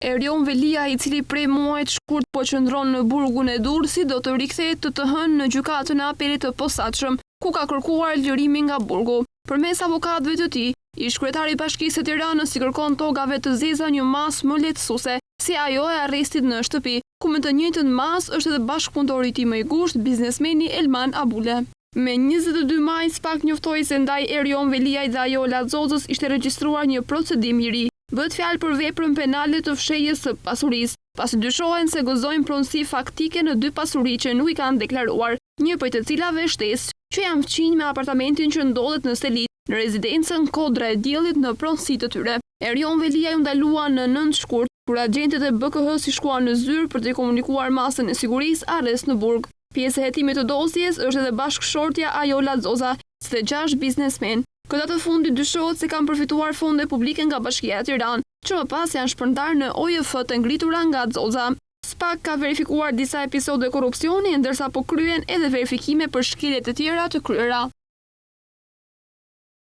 Erion Velia, i cili prej muajit shkurt po qëndron në burgun e Durrësit, do të rikthehet të hënë në gjykatën e apelit të posaçëm, ku ka kërkuar lërimin nga burgu. Përmes avokatëve të tij, ish kryetari i Bashkisë së Tiranës i kërkon togave të zeza një masë më lehtësuese, si ajo e arrestit në shtëpi, ku me të njëjtën masë është edhe bashkëpunëtori i tij më i ngushtë, biznesmeni Elman Abule. Me 22 maj, SPAK njoftoi se ndaj Erion Veliaj dhe Ajola Zozës ishte regjistruar një procedim i ri. Bëhet fjalë për veprën penale të fshehjes së pasurisë, pasi dyshohen se gëzojnë pronësi faktike në 2 pasuri që nuk i kanë deklaruar, një prej të cilave shtesë që janë fqinj me apartamentin që ndodhet në Selit, në rezidencën Kodra e Diellit në pronësi të tyre. Erion Velia u ndalua në 9 shkurt, kur agentët e BKH-s i shkuan në zyrë për të komunikuar masën e sigurisë arrest në burg. Pjesë e hetimit të dosjes është edhe bashkëshortja Ajola Zoza, si dhe 6 biznesmen. Këta të fundit dyshohet se kanë përfituar fonde publike nga Bashkia e Tiranë, që më pas janë shpërndar në OJF të ngritura nga Zoza. SPAK ka verifikuar disa episode korrupsioni, ndërsa po kryen edhe verifikime për shkeljet e tjera të kryera.